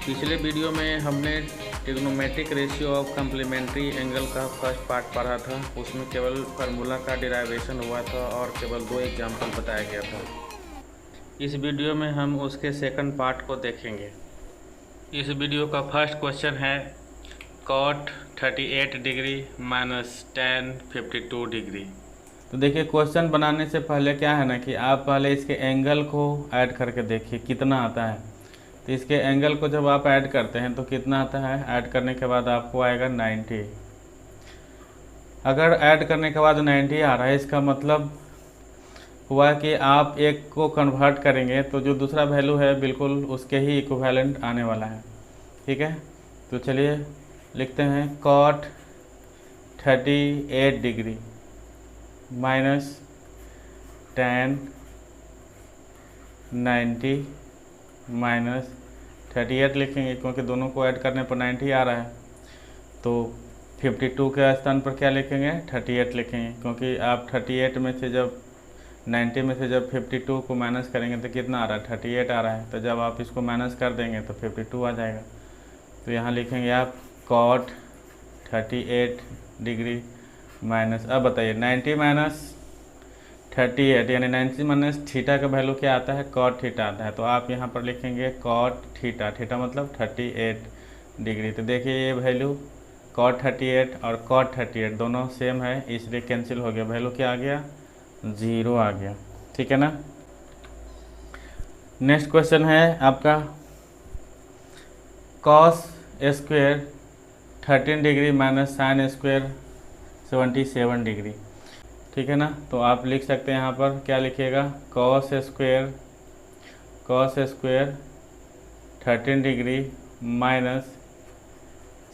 पिछले वीडियो में हमने trigonometric ratio of complementary angle का फर्स्ट पार्ट पढ़ा था। उसमें केवल फार्मूला का डिराइवेशन हुआ था और केवल 2 एग्जाम्पल बताया गया था। इस वीडियो में हम उसके सेकंड पार्ट को देखेंगे। इस वीडियो का फर्स्ट क्वेश्चन है cot 38 degree minus tan 52 degree. तो देखिए, क्वेश्चन बनाने से पहले क्या है ना कि आप पहले इसके एंगल को ऐड करके देखिए कितना आता है। तो इसके एंगल को जब आप ऐड करते हैं तो कितना आता है, ऐड करने के बाद आपको आएगा 90। अगर ऐड करने के बाद 90 आ रहा है, इसका मतलब हुआ कि आप एक को कन्वर्ट करेंगे तो जो दूसरा वैल्यू है बिल्कुल उसके ही इक्विवेलेंट आने वाला है। ठीक है, तो चलिए लिखते हैं cot 38 degree minus tan 90 minus 38 लिखेंगे क्योंकि दोनों को ऐड करने पर 90 आ रहा है। तो 52 के स्थान पर क्या लिखेंगे, 38 लिखेंगे क्योंकि आप 38 में से जब 90 में से जब 52 को माइनस करेंगे तो कितना आ रहा है, 38 आ रहा है। तो जब आप इसको माइनस कर देंगे तो 52 आ जाएगा। तो यहाँ लिखेंगे आप cot 38 डिग्री माइनस, अब बताइए 90 माइनस 38 यानी 90 माइनस थीटा का वैल्यू क्या आता है, cot थीटा आता है। तो आप यहाँ पर लिखेंगे cot थीटा, थीटा मतलब 38 डिग्री। तो देखिए ये वैल्यू cot 38 और cot 38 दोनों सेम है, इसलिए कैंसिल हो गया। वैल्यू क्या आ गया, 0 आ गया। ठीक है ना। नेक्स्ट क्वेश्चन है आपका cos square 13 degree minus sine square 77 degree. ठीक है ना। तो आप लिख सकते हैं यहाँ पर क्या लिखिएगा, cos square 13 degree minus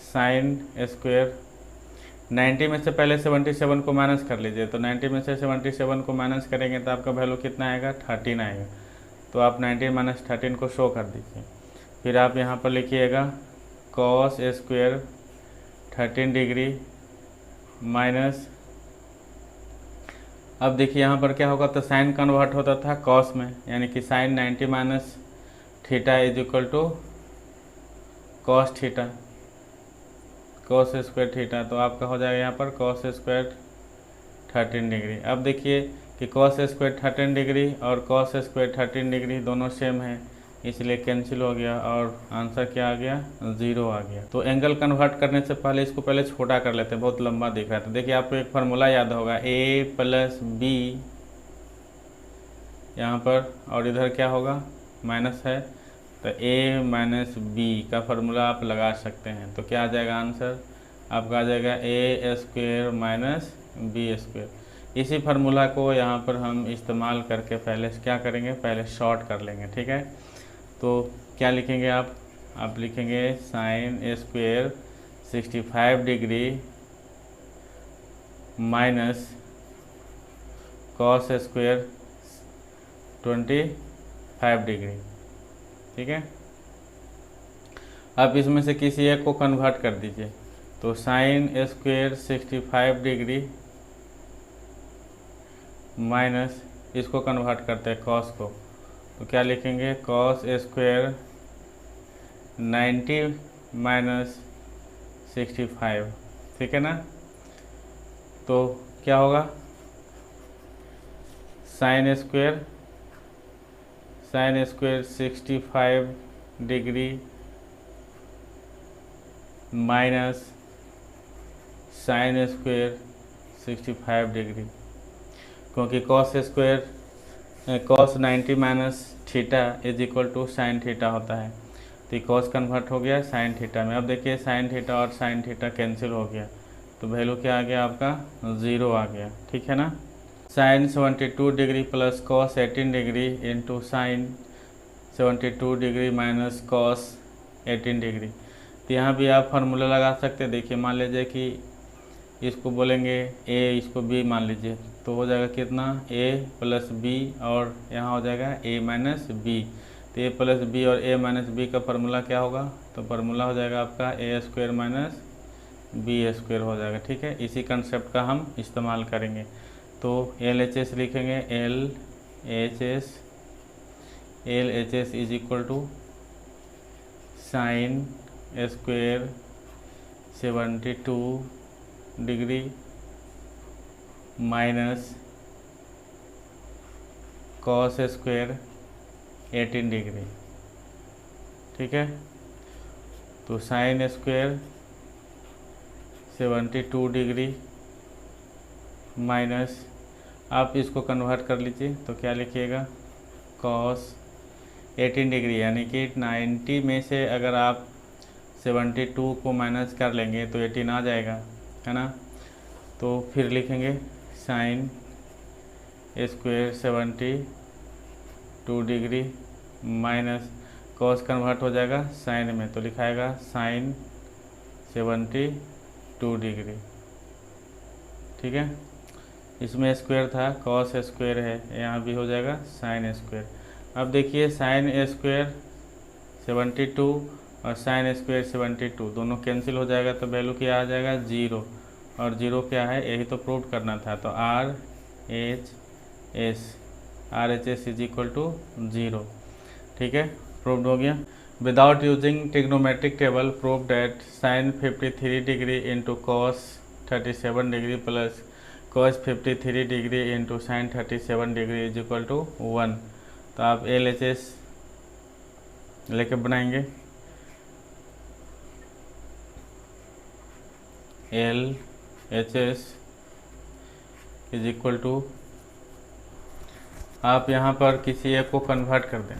sine square 90 में से पहले 77 को माइनस कर लीजिए। तो 90 में से 77 को माइनस करेंगे तो आपका वैल्यू कितना आएगा, 13 आएगा। तो आप 90 माइनस 13 को शो कर दीजिए। फिर आप यहाँ पर लिखिएगा cos स्क्वायर 13 डिग्री माइनस, अब देखिए यहाँ पर क्या होगा, तो साइन कन्वर्ट होता था कॉस में, यानी कि sine 90 minus theta is equal to cos theta, cos square theta. तो आपका हो जाएगा यहाँ पर कॉस स्क्वायर 13 डिग्री। अब देखिए कि कॉस स्क्वायर 13 डिग्री और कॉस स्क्वायर 13 डिग्री दोनों सेम है, इसलिए कैंसिल हो गया और आंसर क्या आ गया, 0 आ गया। तो एंगल कन्वर्ट करने से पहले इसको पहले छोटा कर लेते हैं, बहुत लंबा दिख रहा है। तो देखिए आपको एक फार्मूला याद होगा, a प्लस बी यहाँ पर, और इधर क्या होगा, माइनस है, तो a माइनस बी का फार्मूला आप लगा सकते हैं। तो क्या आ जाएगा आंसर आपका, आ जाएगा a square minus b square. इसी फार्मूला को यहाँ पर हम इस्तेमाल करके पहले क्या करेंगे, पहले शॉर्ट कर लेंगे। ठीक है, तो क्या लिखेंगे आप लिखेंगे sign square 65 degree minus cos square 25 degree. ठीक है, अब इसमें से किसी एक को कन्वर्ट कर दीजिए। तो साइन स्क्वायर 65 डिग्री माइनस, इसको कन्वर्ट करते हैं कॉस को, तो क्या लिखेंगे cos स्क्वायर 90 माइनस 65। ठीक है ना। तो क्या होगा, sine square 65 degree minus sine square 65 degree, क्योंकि cos 90 minus theta is equal to sine theta होता है। तो cos कन्वर्ट हो गया साइन थीटा में। अब देखिए साइन थीटा और साइन थीटा कैंसिल हो गया, तो वैल्यू क्या आ गया आपका, 0 आ गया। ठीक है ना। Sine 72 degree plus cos 18 degree into sine 72 degree minus cos 18 degree. तो यहाँ भी आप फार्मूला लगा सकते हैं। देखिए मान लीजिए कि इसको बोलेंगे a, इसको b मान लीजिए, तो हो जाएगा कितना, a प्लस बी और यहाँ हो जाएगा a माइनस बी। तो a प्लस बी और a माइनस बी का फार्मूला क्या होगा, तो फार्मूला हो जाएगा आपका a square minus b square हो जाएगा। ठीक है, इसी कंसेप्ट का हम इस्तेमाल करेंगे। तो LHS लिखेंगे, LHS L H S is equal to sine square 72 degree minus cos square 18 degree. ठीक है, तो साइन स्क्वेयर 72 डिग्री माइनस, आप इसको कन्वर्ट कर लीजिए तो क्या लिखिएगा, कॉस 18 डिग्री, यानी कि 90 में से अगर आप 72 को माइनस कर लेंगे तो 18 आ जाएगा, है ना। तो फिर लिखेंगे sign square 72 degree minus cos convert हो जाएगा साइन में, तो लिखाएगा साइन 72 डिग्री। ठीक है, इसमें स्क्वायर था, कॉस स्क्वायर है, यहाँ भी हो जाएगा साइन स्क्वायर। अब देखिए साइन स्क्वायर 72 और साइन स्क्वायर 72 दोनों कैंसिल हो जाएगा, तो वैल्यू क्या आ जाएगा, 0, और 0 क्या है, यही तो प्रूव करना था। तो R H S is equal to 0। ठीक है, प्रूव्ड हो गया। Without using trigonometric table prove that sine 53 degree into cos 37 degree plus cos 53 degree into sine 37 degree is equal to 1। तो आप एल एच एस लेके बनाएंगे, L H S is equal to, आप यहाँ पर किसी एक को कन्वर्ट कर दें,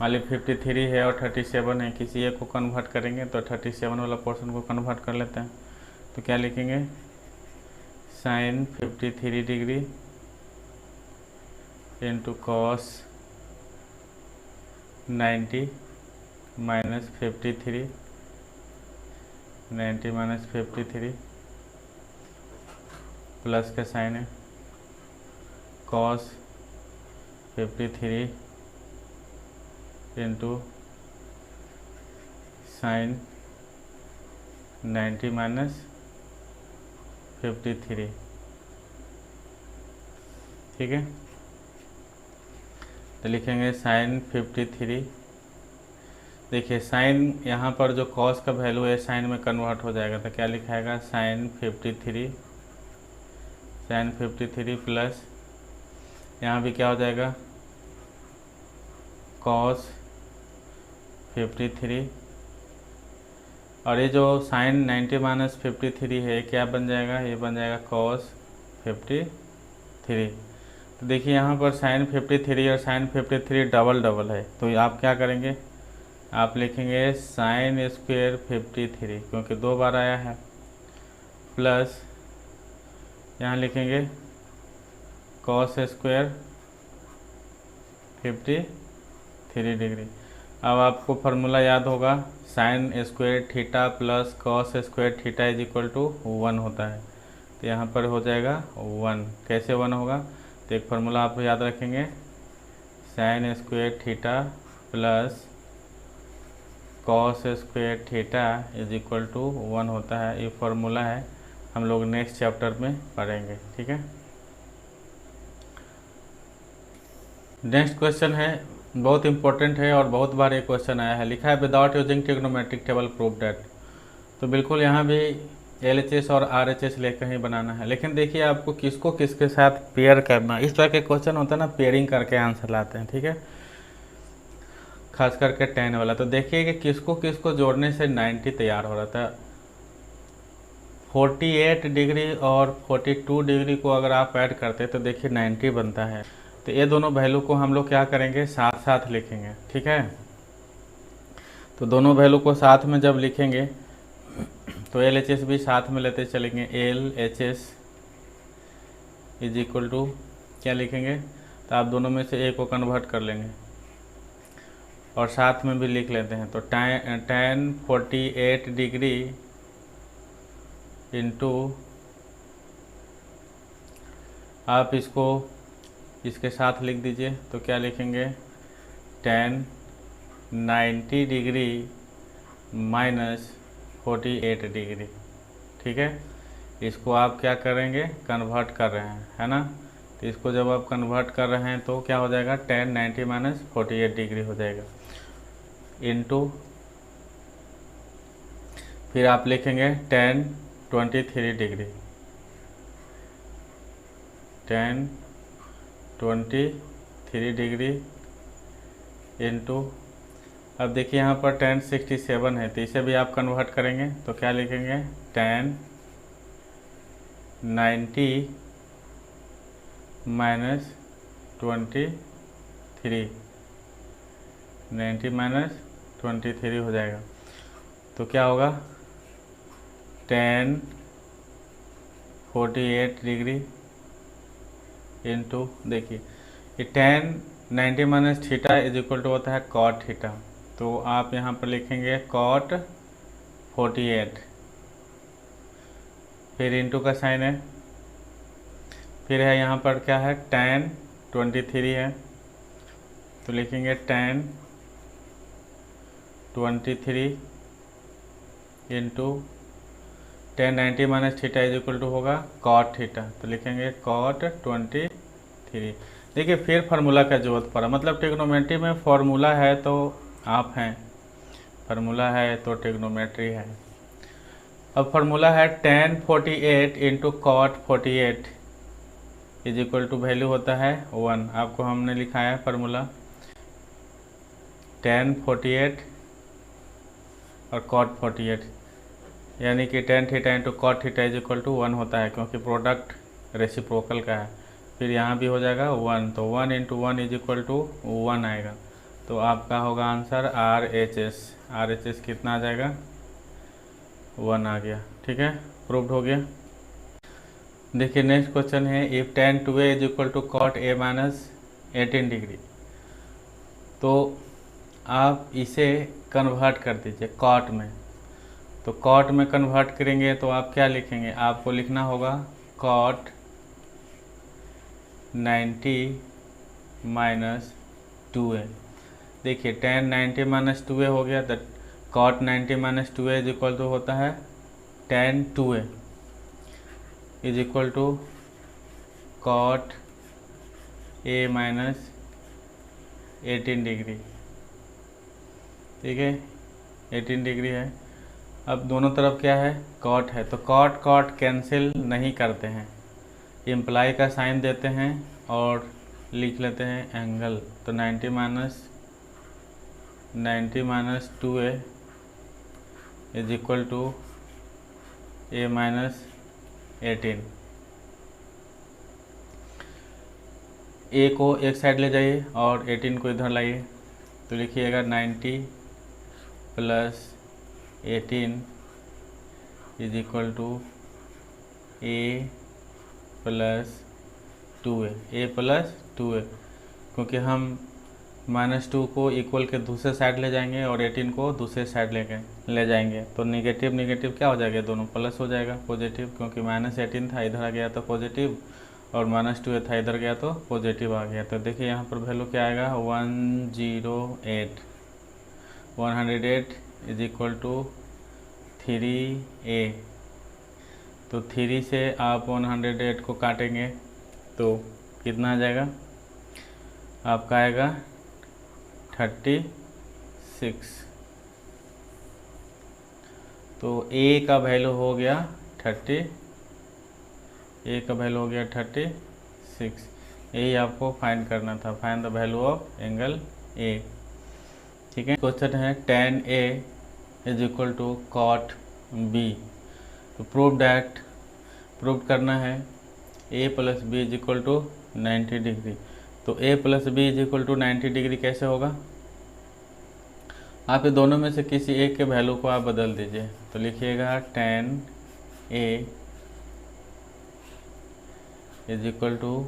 मान ली 53 है और 37 है, किसी एक को कन्वर्ट करेंगे तो 37 वाला पोर्शन को कन्वर्ट कर लेते हैं। तो क्या लिखेंगे, sine 53 degree into cos 90 minus 53, 90 minus 53 plus का साइन है कॉस 53 इंटू साइन 90 माइनस 53। ठीक है, तो लिखेंगे साइन 53। देखिए साइन यहाँ पर जो कॉस का वैल्यू है साइन में कन्वर्ट हो जाएगा, तो क्या लिखाएगा, साइन 53 प्लस यहाँ भी क्या हो जाएगा, कॉस 53, और ये जो साइन 90 माइनस 53 है क्या बन जाएगा, ये बन जाएगा कॉस 53। तो देखिए यहाँ पर साइन 53 और साइन 53 डबल डबल है, तो आप क्या करेंगे, आप लिखेंगे साइन स्क्वेयर 53 क्योंकि 2 बार आया है, प्लस यहाँ लिखेंगे कॉस स्क्वेयर 53 डिग्री। अब आपको फार्मूला याद होगा, sine square theta plus cos square theta is equal to 1 होता है, तो यहाँ पर हो जाएगा 1। कैसे 1 होगा, तो एक फार्मूला आप याद रखेंगे, sine square theta plus cos square theta is equal to 1 होता है। ये फार्मूला है, हम लोग नेक्स्ट चैप्टर में पढ़ेंगे। ठीक है, नेक्स्ट क्वेश्चन है, बहुत इंपॉर्टेंट है और बहुत बार ये क्वेश्चन आया है। लिखा है without using trigonometric table prove that. तो बिल्कुल यहाँ भी LHS और RHS लेकर ही बनाना है, लेकिन देखिए आपको किसको किसके साथ पेयर करना, इस तरह के क्वेश्चन होता है ना, पेयरिंग करके आंसर लाते हैं। ठीक है, खास करके 10 वाला। तो देखिए कि किसको किसको जोड़ने से 90 तैयार हो रहा था। 48 डिग्री और 42 डिग्री को अगर आप ऐड करते तो देखिए 90 बनता है। तो ये दोनों वैल्यू को हम लोग क्या करेंगे, साथ साथ लिखेंगे। ठीक है, तो दोनों वैल्यू को साथ में जब लिखेंगे तो LHS भी साथ में लेते चलेंगे। LHS इज इक्वल टू क्या लिखेंगे, तो आप दोनों में से एक को कन्वर्ट कर लेंगे और साथ में भी लिख लेते हैं। तो tan 48 डिग्री इंटू, आप इसको इसके साथ लिख दीजिए, तो क्या लिखेंगे, tan 90 डिग्री माइनस 48 डिग्री। ठीक है, इसको आप क्या करेंगे, कन्वर्ट कर रहे हैं, है ना। तो इसको जब आप कन्वर्ट कर रहे हैं तो क्या हो जाएगा, tan 90 माइनस 48 डिग्री हो जाएगा, इनटू फिर आप लिखेंगे tan 23 degree, tan 23 degree into, अब देखिए यहाँ पर tan 67 है तो इसे भी आप कन्वर्ट करेंगे तो क्या लिखेंगे, tan 90 माइनस 23, 90 माइनस 23 हो जाएगा। तो क्या होगा, tan 48 डिग्री इंटू, देखिए ये tan 90 minus theta is equal to होता है cot थीटा, तो आप यहाँ पर लिखेंगे cot 48, फिर इंटू का साइन है, फिर है यहाँ पर क्या है, tan 23 है तो लिखेंगे tan 23 into tan 90 minus theta is equal to होगा cot थीटा, तो लिखेंगे cot 23। देखिए फिर फार्मूला का जरूरत पड़ा, मतलब ट्रिग्नोमेट्री में फार्मूला है तो आप हैं, फार्मूला है तो ट्रिग्नोमेट्री है। अब फार्मूला है tan 48 into cot 48 is equal to value होता है 1, आपको हमने लिखा है फार्मूला tan 48 और cot 48, यानी कि tan theta into cot theta is equal to 1 होता है, क्योंकि प्रोडक्ट रेसिप्रोकल का है। फिर यहाँ भी हो जाएगा 1, तो 1 इंटू 1 इज इक्वल टू 1 आएगा, तो आपका होगा आंसर RHS कितना आ जाएगा, 1 आ गया। ठीक है, प्रूव्ड हो गया। देखिए नेक्स्ट क्वेश्चन है, if tan 2a is equal to cot a minus 18 degree, तो आप इसे कन्वर्ट कर दीजिए cot में, तो cot में कन्वर्ट करेंगे तो आप क्या लिखेंगे, आपको लिखना होगा cot 90 माइनस 2a। देखिए tan 90 माइनस 2a हो गया, तो cot 90 minus 2a is equal to होता है tan 2a is equal to cot a minus 18 degree. ठीक है, 18 डिग्री है। अब दोनों तरफ क्या है, cot है, तो cot कैंसिल नहीं करते हैं, इम्प्लाई का साइन देते हैं और लिख लेते हैं एंगल, तो 90 minus 2a is equal to a minus 18। a को एक साइड ले जाइए और 18 को इधर लाइए, तो लिखिएगा 90 plus 18 is equal to a plus 2a, क्योंकि हम -2 को इक्वल के दूसरे साइड ले जाएंगे और 18 को दूसरे साइड ले जाएंगे, तो नेगेटिव क्या हो जाएगा, दोनों प्लस हो जाएगा, पॉजिटिव, क्योंकि -18 था इधर आ गया तो पॉजिटिव, और -2 था इधर गया तो पॉजिटिव आ गया। तो देखिए यहाँ पर वैल्यू क्या आएगा, 108 इज इक्वल टू 3a, तो 3 से आप 108 को काटेंगे तो कितना आ जाएगा, आपका आएगा 36, तो a का वैल्यू हो गया 36, यही आपको फाइंड करना था, find the value of angle a। ठीक है, क्वेश्चन है tan a is equal to cot b, तो प्रूव करना है a plus B is equal to 90 degree, तो a plus B is equal to 90 degree कैसे होगा, आप ये दोनों में से किसी एक के वैल्यू को आप बदल दीजिए, तो लिखिएगा tan a is equal to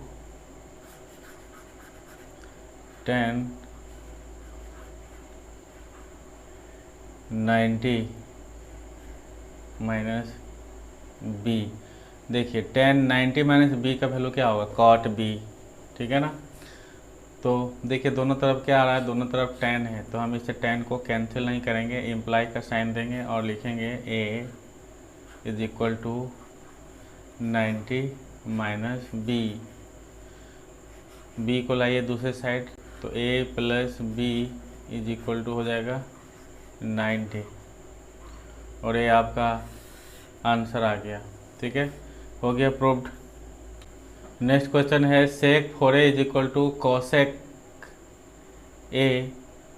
tan 90 minus b। देखिए tan 90 माइनस b का वैल्यू क्या होगा, cot b। ठीक है ना, तो देखिए दोनों तरफ क्या आ रहा है, दोनों तरफ tan है, तो हम इसे tan को कैंसिल नहीं करेंगे, इम्प्लाई का साइन देंगे और लिखेंगे a is equal to 90 minus b। B को लाइए दूसरे साइड, तो A plus B is equal to हो जाएगा 90, और ये आपका आंसर आ गया। ठीक है, हो गया प्रूव्ड। नेक्स्ट क्वेश्चन है sec 4a is equal to cosec A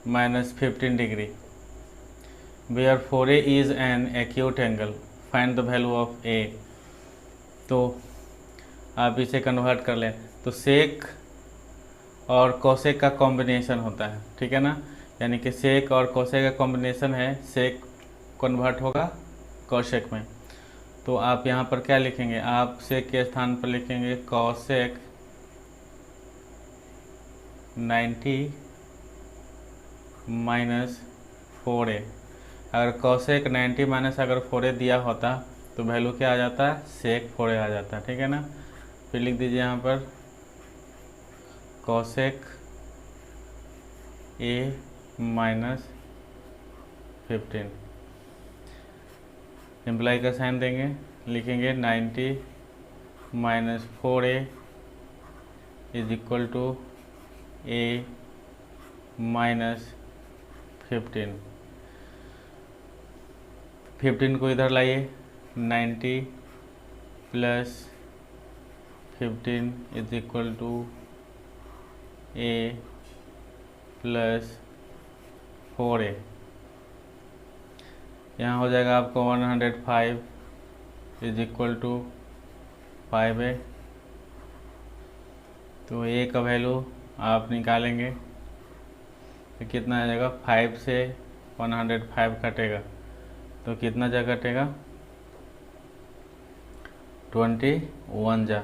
minus 15 degree where 4a is an acute angle, find the value of A. तो आप इसे कन्वर्ट कर लें, तो सेक और कोसेक का कॉम्बिनेशन होता है, ठीक है ना, यानी कि सेक और कोसेक का कॉम्बिनेशन है, सेक कन्वर्ट होगा कोसेक में। तो आप यहाँ पर क्या लिखेंगे, आप सेक के स्थान पर लिखेंगे कोसेक 90 माइनस 4a। अगर कोसेक 90 माइनस अगर 4a दिया होता तो वैल्यू क्या आ जाता, सेक 4a आ जाता, ठीक है ना। फिर लिख दीजिए यहाँ पर कोसेक a माइनस 15, इम्प्लाई का साइन देंगे, लिखेंगे 90 minus 4a is equal to a minus 15 को इधर लाइए, 90 plus 15 is equal to a plus 4a। यहाँ हो जाएगा आपको 105 इज इक्वल टू 5a। तो a का वैल्यू आप निकालेंगे तो कितना आ जाएगा, 5 से 105 कटेगा तो कितना जा कटेगा, 21 जा।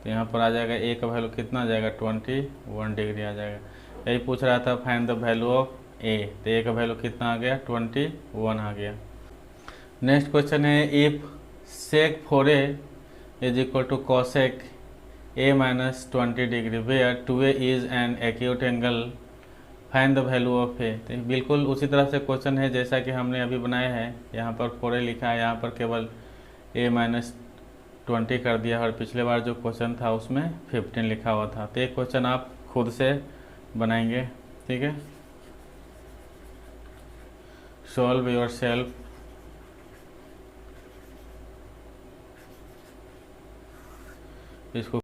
तो यहाँ पर आ जाएगा a का वैल्यू कितना आ जाएगा, 21 डिग्री आ जाएगा। यही पूछ रहा था find the value of a, तो a का वैल्यू कितना आ गया, 21 आ गया। नेक्स्ट क्वेश्चन है if sec 4a is equal to cosec a minus 20 degree where 2a is an acute angle, find the value of a। तो बिल्कुल उसी तरह से क्वेश्चन है जैसा कि हमने अभी बनाया है, यहाँ पर 4a लिखा है, यहाँ पर केवल a माइनस 20 कर दिया, और पिछले बार जो क्वेश्चन था उसमें 15 लिखा हुआ था। तो एक क्वेश्चन आप खुद से बनाएंगे, ठीक है, सॉल्व योर सेल्फ। इसको